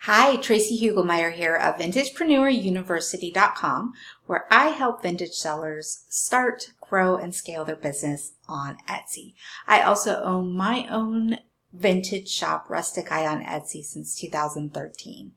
Hi, Tracy Hugelmeyer here of VintagepreneurUniversity.com, where I help vintage sellers start, grow, and scale their business on Etsy. I also own my own vintage shop, Rustic Eye, on Etsy since 2013.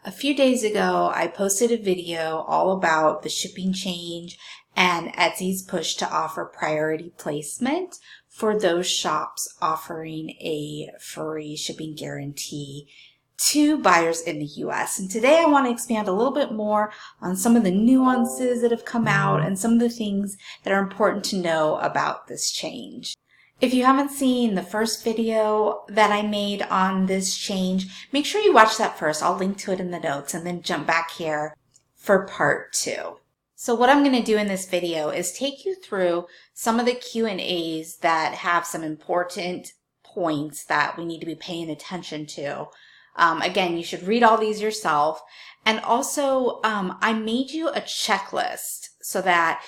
A few days ago, I posted a video all about the shipping change and Etsy's push to offer priority placement for those shops offering a free shipping guarantee to buyers in the US. And today I want to expand a little bit more on some of the nuances that have come out and some of the things that are important to know about this change. If you haven't seen the first video that I made on this change, make sure you watch that first. I'll link to it in the notes and then jump back here for part 2. So what I'm going to do in this video is take you through some of the Q&As that have some important points that we need to be paying attention to. Again, you should read all these yourself. And also, I made you a checklist so that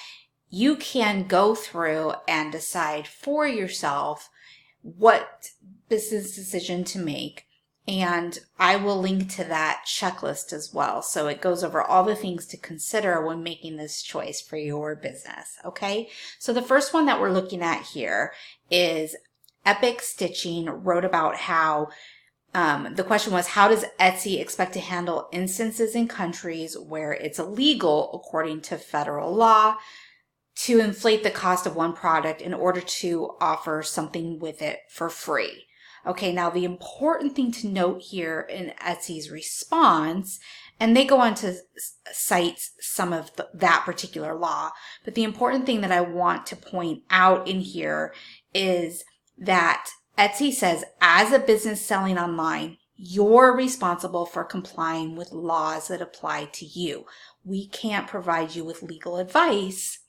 you can go through and decide for yourself what business decision to make. And I will link to that checklist as well. So it goes over all the things to consider when making this choice for your business. Okay. So the first one that we're looking at here is Epic Stitching wrote about how the question was, how does Etsy expect to handle instances in countries where it's illegal, according to federal law, to inflate the cost of one product in order to offer something with it for free? Okay, now the important thing to note here in Etsy's response, and they go on to cite some of that particular law, but the important thing that I want to point out in here is that Etsy says, as a business selling online, you're responsible for complying with laws that apply to you. We can't provide you with legal advice,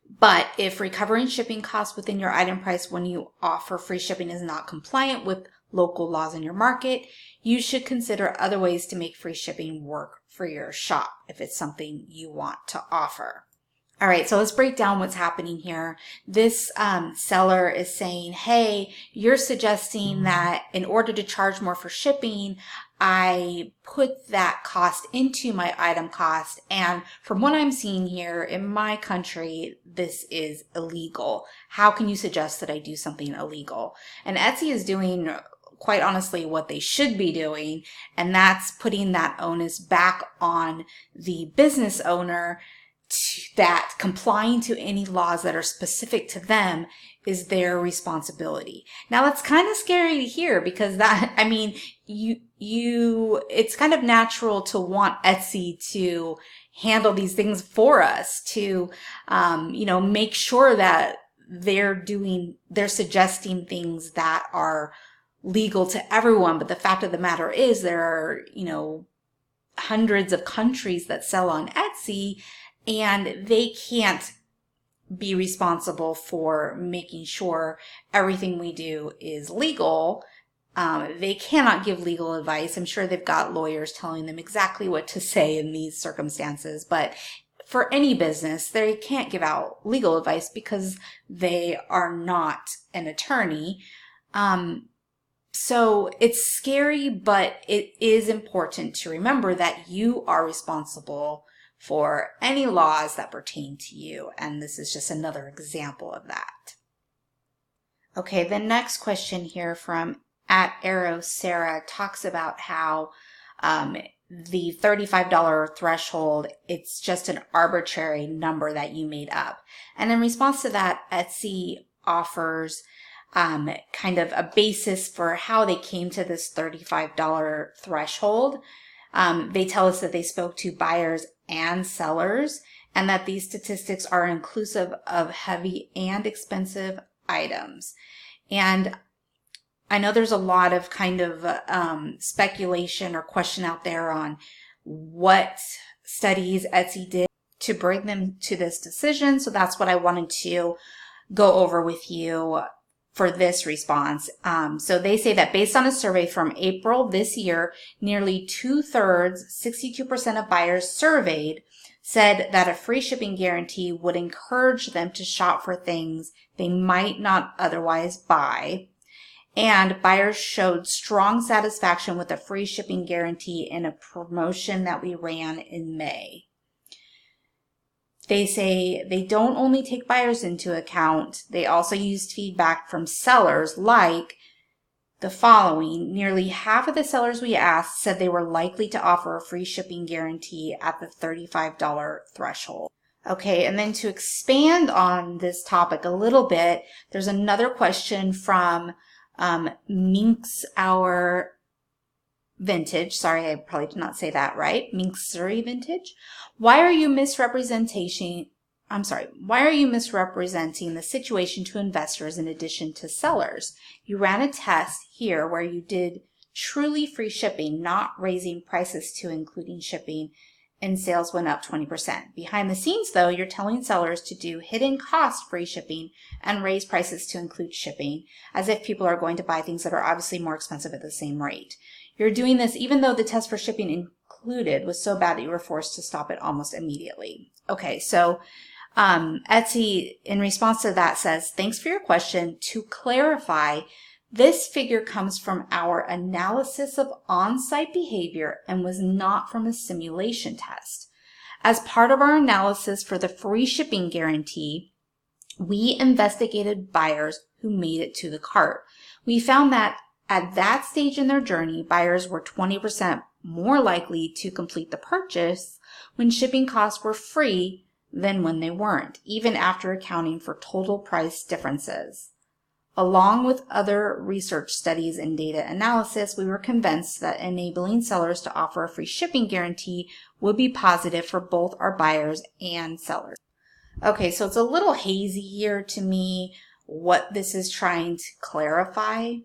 but if recovering shipping costs within your item price when you offer free shipping is not compliant with local laws in your market, you should consider other ways to make free shipping work for your shop if it's something you want to offer. All right, so let's break down what's happening here. This seller is saying, hey, you're suggesting that in order to charge more for shipping, I put that cost into my item cost. And from what I'm seeing here in my country, this is illegal. How can you suggest that I do something illegal? And Etsy is doing, quite honestly, what they should be doing, and that's putting that onus back on the business owner, that complying to any laws that are specific to them is their responsibility. Now that's kind of scary to hear because that, I mean, it's kind of natural to want Etsy to handle these things for us, to, make sure that they're suggesting things that are legal to everyone. But the fact of the matter is there are, hundreds of countries that sell on Etsy, and they can't be responsible for making sure everything we do is legal. They cannot give legal advice. I'm sure they've got lawyers telling them exactly what to say in these circumstances, but for any business, they can't give out legal advice because they are not an attorney. So it's scary, but it is important to remember that you are responsible for any laws that pertain to you. And this is just another example of that. Okay, the next question here from @ArrowSarah talks about how the $35 threshold, it's just an arbitrary number that you made up. And in response to that, Etsy offers kind of a basis for how they came to this $35 threshold. They tell us that they spoke to buyers and sellers, and that these statistics are inclusive of heavy and expensive items. And I know there's a lot of kind of speculation or question out there on what studies Etsy did to bring them to this decision. So that's what I wanted to go over with you for this response. So they say that based on a survey from April this year, nearly 2/3, 62% of buyers surveyed said that a free shipping guarantee would encourage them to shop for things they might not otherwise buy. And buyers showed strong satisfaction with the free shipping guarantee in a promotion that we ran in May. They say they don't only take buyers into account, they also used feedback from sellers like the following. Nearly half of the sellers we asked said they were likely to offer a free shipping guarantee at the $35 threshold. Okay, and then to expand on this topic a little bit, there's another question from Minx Our Vintage. Sorry, I probably did not say that right. Minxury Vintage. Why are you misrepresenting the situation to investors in addition to sellers? You ran a test here where you did truly free shipping, not raising prices to including shipping, and sales went up 20%. Behind the scenes, though, you're telling sellers to do hidden cost free shipping and raise prices to include shipping, as if people are going to buy things that are obviously more expensive at the same rate. You're doing this even though the test for shipping included was so bad that you were forced to stop it almost immediately. Okay, so Etsy, in response to that, says, thanks for your question. To clarify, this figure comes from our analysis of on-site behavior and was not from a simulation test. As part of our analysis for the free shipping guarantee, we investigated buyers who made it to the cart. We found that at that stage in their journey, buyers were 20% more likely to complete the purchase when shipping costs were free than when they weren't, even after accounting for total price differences. Along with other research studies and data analysis, we were convinced that enabling sellers to offer a free shipping guarantee would be positive for both our buyers and sellers. Okay, so it's a little hazy here to me what this is trying to clarify,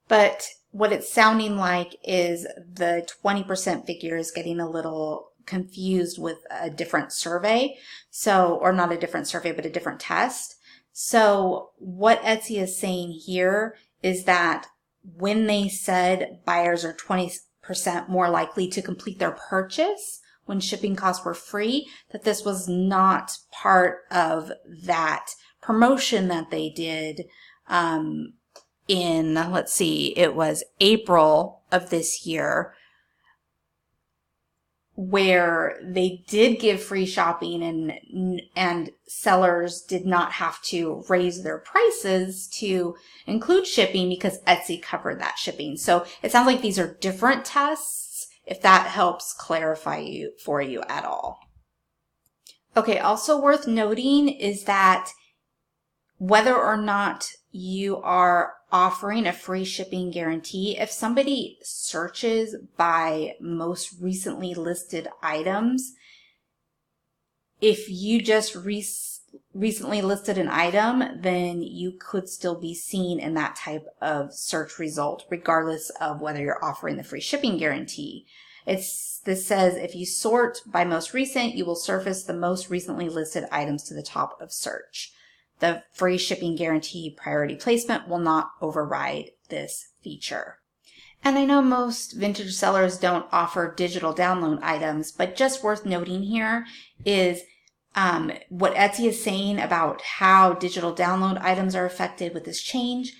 but what it's sounding like is the 20% figure is getting a little confused with a different survey. So, or not a different survey, but a different test. So what Etsy is saying here is that when they said buyers are 20% more likely to complete their purchase when shipping costs were free, that this was not part of that promotion that they did in, let's see, it was April of this year, where they did give free shopping and sellers did not have to raise their prices to include shipping because Etsy covered that shipping. So it sounds like these are different tests, if that helps clarify for you at all. Okay, also worth noting is that whether or not you are offering a free shipping guarantee, if somebody searches by most recently listed items, if you just recently listed an item, then you could still be seen in that type of search result, regardless of whether you're offering the free shipping guarantee. This says if you sort by most recent, you will surface the most recently listed items to the top of search. The free shipping guarantee priority placement will not override this feature. And I know most vintage sellers don't offer digital download items, but just worth noting here is what Etsy is saying about how digital download items are affected with this change.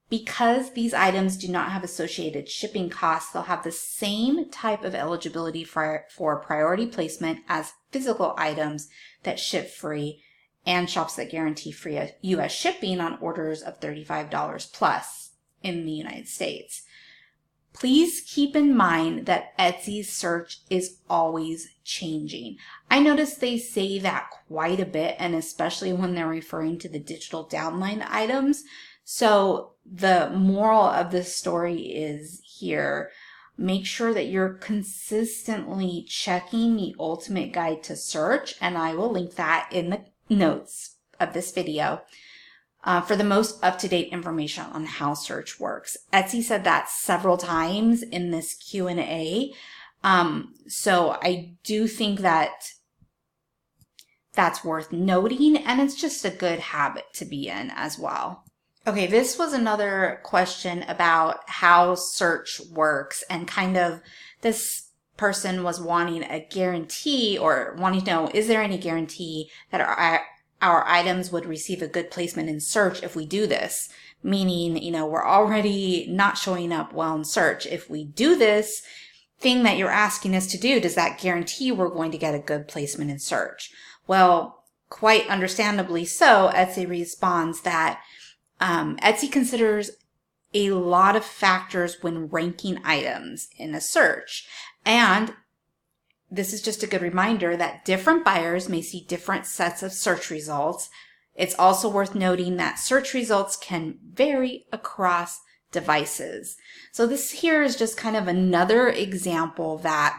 Because these items do not have associated shipping costs, they'll have the same type of eligibility for priority placement as physical items that ship free and shops that guarantee free U.S. shipping on orders of $35 plus in the United States. Please keep in mind that Etsy's search is always changing. I notice they say that quite a bit, and especially when they're referring to the digital downline items. So the moral of this story is here. Make sure that you're consistently checking the ultimate guide to search, and I will link that in the notes of this video for the most up-to-date information on how search works. Etsy said that several times in this Q&A. So I do think that that's worth noting, and it's just a good habit to be in as well. Okay, this was another question about how search works, and kind of this person was wanting a guarantee, or wanting to know, is there any guarantee that our items would receive a good placement in search if we do this? meaning, we're already not showing up well in search. If we do this thing that you're asking us to do, does that guarantee we're going to get a good placement in search? Well, quite understandably so, Etsy responds that Etsy considers a lot of factors when ranking items in a search. And this is just a good reminder that different buyers may see different sets of search results. It's also worth noting that search results can vary across devices. So this here is just kind of another example that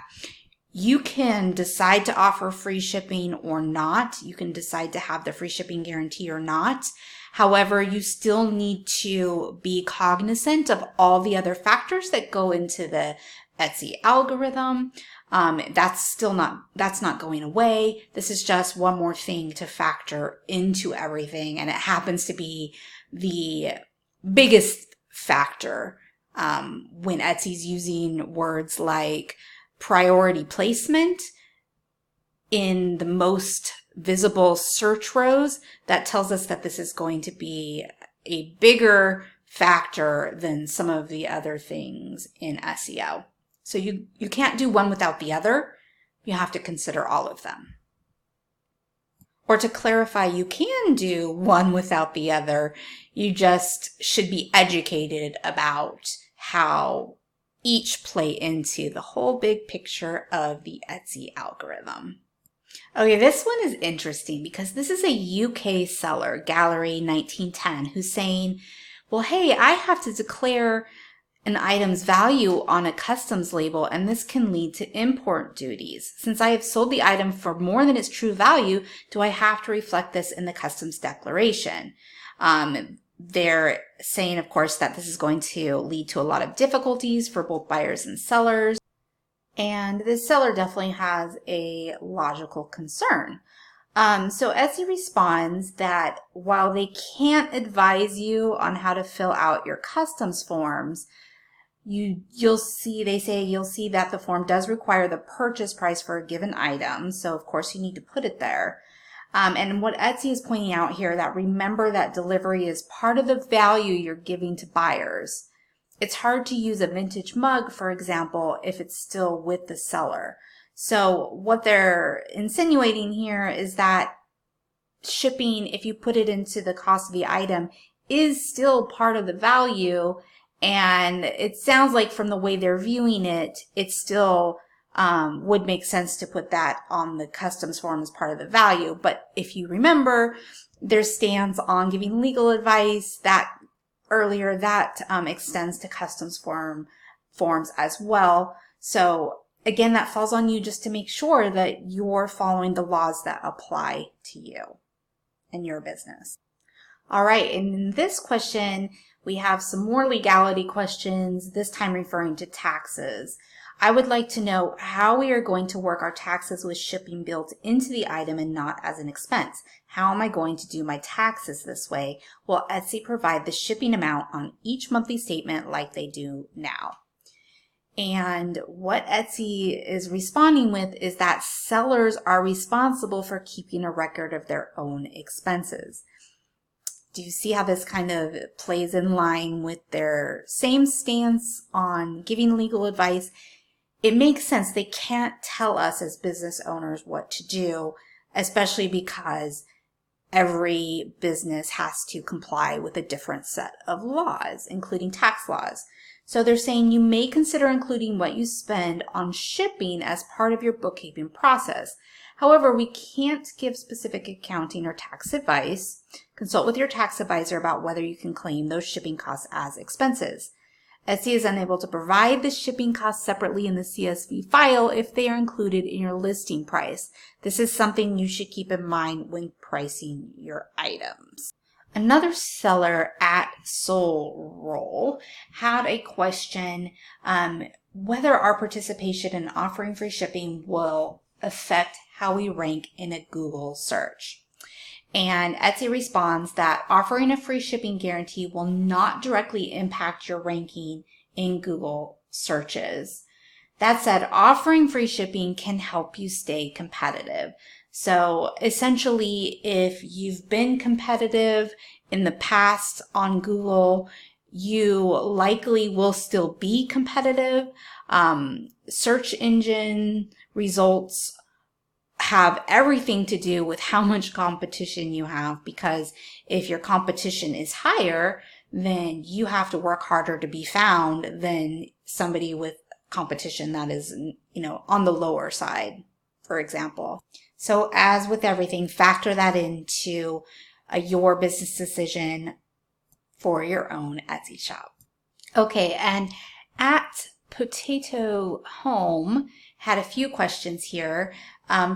you can decide to offer free shipping or not. You can decide to have the free shipping guarantee or not. However, you still need to be cognizant of all the other factors that go into the Etsy algorithm. That's not going away. This is just one more thing to factor into everything. And it happens to be the biggest factor when Etsy's using words like priority placement in the most visible search rows. That tells us that this is going to be a bigger factor than some of the other things in SEO. So you can't do one without the other. You have to consider all of them. Or to clarify, you can do one without the other. You just should be educated about how each play into the whole big picture of the Etsy algorithm. Okay, this one is interesting because this is a UK seller, Gallery 1910, who's saying, well, hey, I have to declare an item's value on a customs label, and this can lead to import duties. Since I have sold the item for more than its true value, do I have to reflect this in the customs declaration? They're saying, of course, that this is going to lead to a lot of difficulties for both buyers and sellers. And the seller definitely has a logical concern. So Etsy responds that while they can't advise you on how to fill out your customs forms, you'll see that the form does require the purchase price for a given item. So of course you need to put it there. And what Etsy is pointing out here, that remember that delivery is part of the value you're giving to buyers. It's hard to use a vintage mug, for example, if it's still with the seller. So what they're insinuating here is that shipping, if you put it into the cost of the item, is still part of the value. And it sounds like from the way they're viewing it, it still would make sense to put that on the customs form as part of the value. But if you remember, their stance on giving legal advice that earlier, that extends to customs forms as well. So again, that falls on you just to make sure that you're following the laws that apply to you and your business. All right, and in this question, we have some more legality questions, this time referring to taxes. I would like to know how we are going to work our taxes with shipping built into the item and not as an expense. How am I going to do my taxes this way? Will Etsy provide the shipping amount on each monthly statement like they do now? And what Etsy is responding with is that sellers are responsible for keeping a record of their own expenses. Do you see how this kind of plays in line with their same stance on giving legal advice? It makes sense. They can't tell us as business owners what to do, especially because every business has to comply with a different set of laws, including tax laws. So they're saying you may consider including what you spend on shipping as part of your bookkeeping process. However, we can't give specific accounting or tax advice. Consult with your tax advisor about whether you can claim those shipping costs as expenses. Etsy is unable to provide the shipping costs separately in the CSV file if they are included in your listing price. This is something you should keep in mind when pricing your items. Another seller at Soul Roll had a question whether our participation in offering free shipping will affect how we rank in a Google search. And Etsy responds that offering a free shipping guarantee will not directly impact your ranking in Google searches. That said, offering free shipping can help you stay competitive. So essentially, if you've been competitive in the past on Google, you likely will still be competitive. Search engine results have everything to do with how much competition you have, because if your competition is higher, then you have to work harder to be found than somebody with competition that is, on the lower side, for example. So as with everything, factor that into your business decision for your own Etsy shop. Okay, and at Potato Home had a few questions here.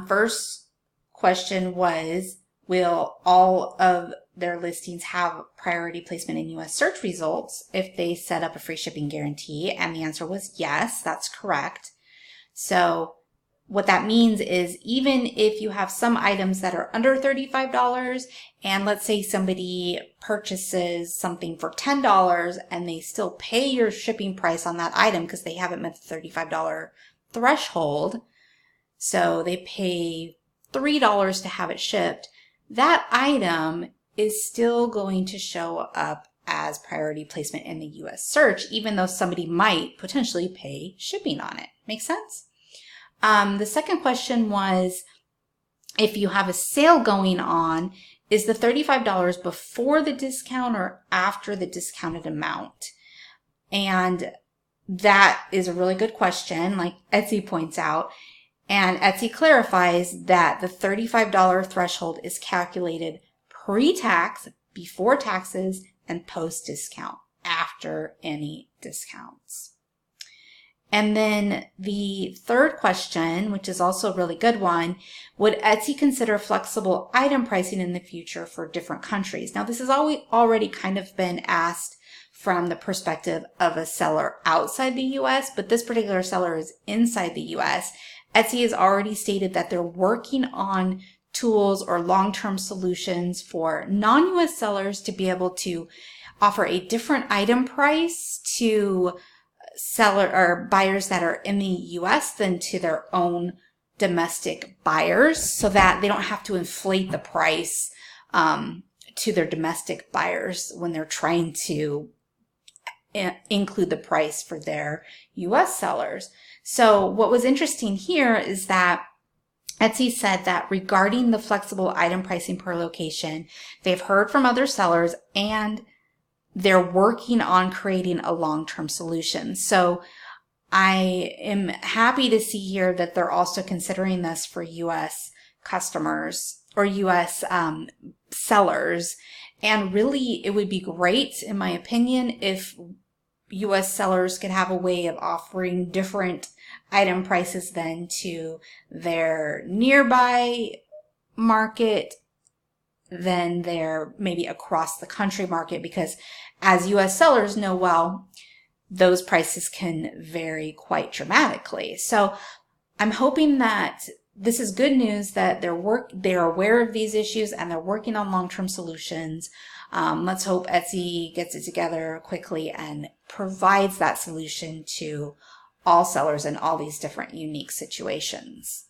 First question was, will all of their listings have priority placement in US search results if they set up a free shipping guarantee? And the answer was yes, that's correct. So what that means is, even if you have some items that are under $35 and let's say somebody purchases something for $10 and they still pay your shipping price on that item because they haven't met the $35 threshold, so they pay $3 to have it shipped, that item is still going to show up as priority placement in the US search, even though somebody might potentially pay shipping on it. Make sense? The second question was, if you have a sale going on, is the $35 before the discount or after the discounted amount? And that is a really good question, like Etsy points out. And Etsy clarifies that the $35 threshold is calculated pre-tax, before taxes, and post-discount, after any discounts. And then the third question, which is also a really good one, would Etsy consider flexible item pricing in the future for different countries? Now, this has already kind of been asked from the perspective of a seller outside the US, but this particular seller is inside the US. Etsy has already stated that they're working on tools or long-term solutions for non-US sellers to be able to offer a different item price to seller or buyers that are in the US than to their own domestic buyers, so that they don't have to inflate the price to their domestic buyers when they're trying to include the price for their US sellers. So what was interesting here is that Etsy said that regarding the flexible item pricing per location, they've heard from other sellers and they're working on creating a long-term solution. So I am happy to see here that they're also considering this for US customers or US sellers. And really, it would be great, in my opinion, if US sellers could have a way of offering different item prices then to their nearby market than their maybe across the country market, because as US sellers know well, those prices can vary quite dramatically. So I'm hoping that this is good news that they're aware of these issues and they're working on long-term solutions. Let's hope Etsy gets it together quickly and provides that solution to all sellers in all these different unique situations.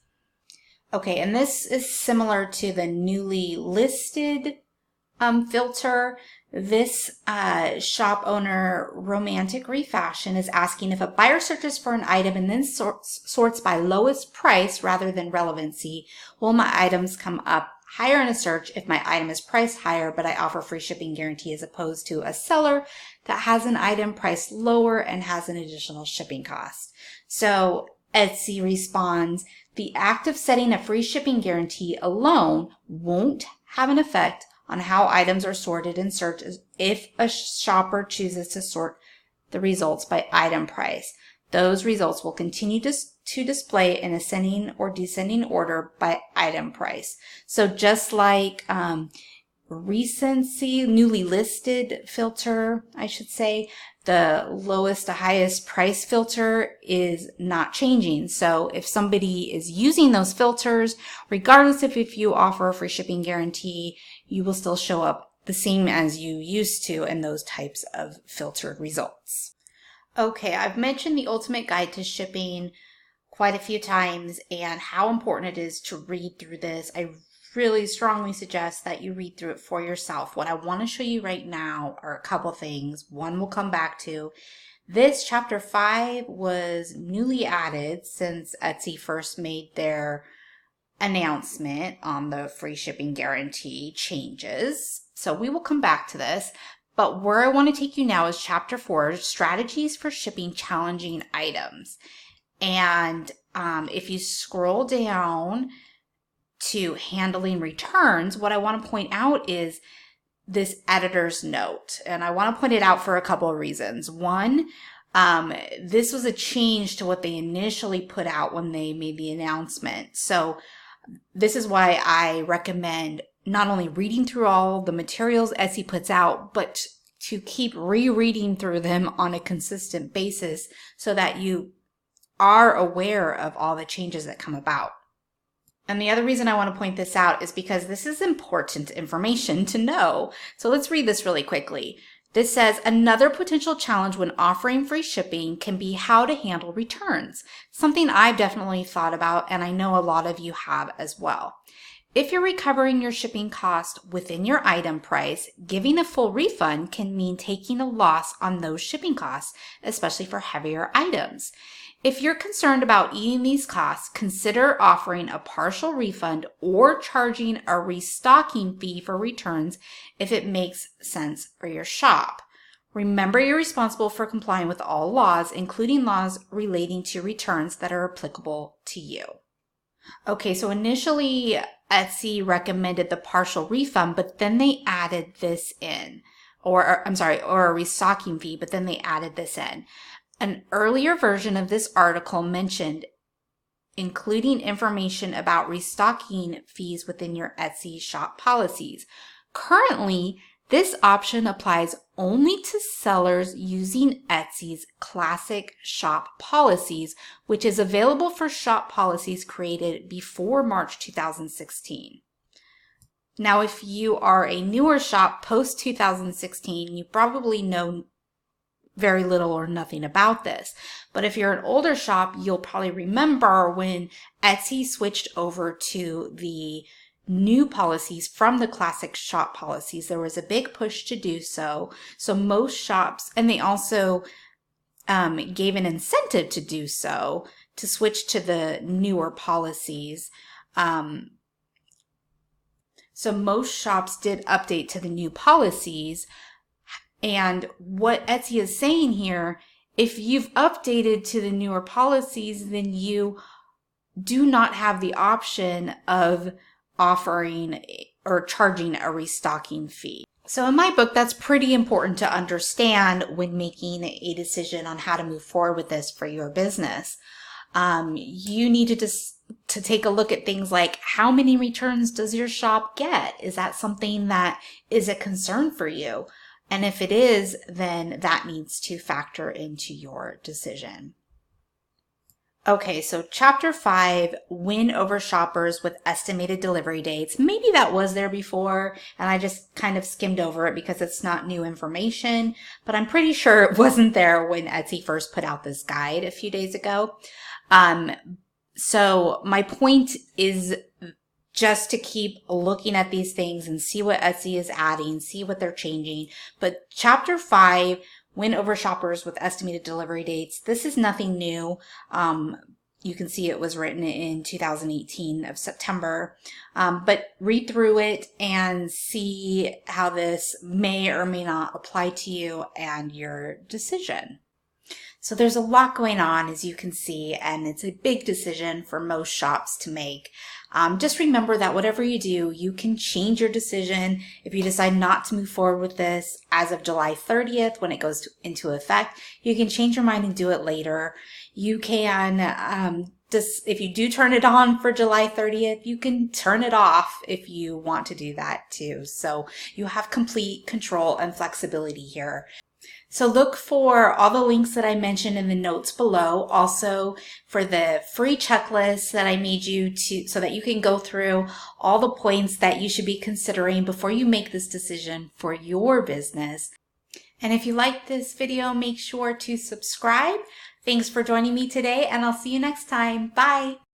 Okay, and this is similar to the newly listed filter. This shop owner, Romantic Refashion, is asking, if a buyer searches for an item and then sorts by lowest price rather than relevancy, will my items come up higher in a search if my item is priced higher but I offer free shipping guarantee, as opposed to a seller that has an item priced lower and has an additional shipping cost? So Etsy responds, the act of setting a free shipping guarantee alone won't have an effect on how items are sorted in search if a shopper chooses to sort the results by item price. Those results will continue to display in ascending or descending order by item price. So just like recency, newly listed filter, I should say, the lowest to highest price filter is not changing. So if somebody is using those filters, regardless of if you offer a free shipping guarantee, you will still show up the same as you used to in those types of filtered results. Okay, I've mentioned the Ultimate Guide to Shipping quite a few times and how important it is to read through this. I really strongly suggest that you read through it for yourself. What I want to show you right now are a couple things. One we'll come back to. This chapter 5 was newly added since Etsy first made their announcement on the free shipping guarantee changes. So we will come back to this. But where I want to take you now is chapter 4, strategies for shipping challenging items. And if you scroll down to handling returns, what I want to point out is this editor's note. And I want to point it out for a couple of reasons. One, this was a change to what they initially put out when they made the announcement. So this is why I recommend not only reading through all the materials Etsy puts out, but to keep rereading through them on a consistent basis so that you are aware of all the changes that come about. And the other reason I want to point this out is because this is important information to know. So let's read this really quickly. This says, another potential challenge when offering free shipping can be how to handle returns. Something I've definitely thought about, and I know a lot of you have as well. If you're recovering your shipping cost within your item price, giving a full refund can mean taking a loss on those shipping costs, especially for heavier items. If you're concerned about eating these costs, consider offering a partial refund or charging a restocking fee for returns if it makes sense for your shop. Remember, you're responsible for complying with all laws, including laws relating to returns that are applicable to you. Okay, so initially Etsy recommended the partial refund, but then they added this in, or a restocking fee, but then they added this in. An earlier version of this article mentioned including information about restocking fees within your Etsy shop policies. Currently, this option applies only to sellers using Etsy's classic shop policies, which is available for shop policies created before March 2016. Now, if you are a newer shop post 2016, you probably know very little or nothing about this. But if you're an older shop, you'll probably remember when Etsy switched over to the new policies from the classic shop policies. There was a big push to do so. So most shops, and they also gave an incentive to do so, to switch to the newer policies. So most shops did update to the new policies. And what Etsy is saying here, if you've updated to the newer policies, then you do not have the option of offering or charging a restocking fee. So in my book, that's pretty important to understand when making a decision on how to move forward with this for your business. You need to take a look at things like, how many returns does your shop get? Is that something that is a concern for you? And if it is, then that needs to factor into your decision. Okay, so chapter 5, win over shoppers with estimated delivery dates. Maybe that was there before, and I just kind of skimmed over it because it's not new information, but I'm pretty sure it wasn't there when Etsy first put out this guide a few days ago. So my point is just to keep looking at these things and see what Etsy is adding, see what they're changing. But chapter 5, win over shoppers with estimated delivery dates. This is nothing new. You can see it was written in 2018 of September. But read through it and see how this may or may not apply to you and your decision. So there's a lot going on, as you can see, and it's a big decision for most shops to make. Just remember that whatever you do, you can change your decision. If you decide not to move forward with this as of July 30th, when it goes into effect, you can change your mind and do it later. You can, if you do turn it on for July 30th, you can turn it off if you want to do that too. So you have complete control and flexibility here. So look for all the links that I mentioned in the notes below, also for the free checklist that I made you so that you can go through all the points that you should be considering before you make this decision for your business. And if you like this video, make sure to subscribe. Thanks for joining me today, and I'll see you next time. Bye.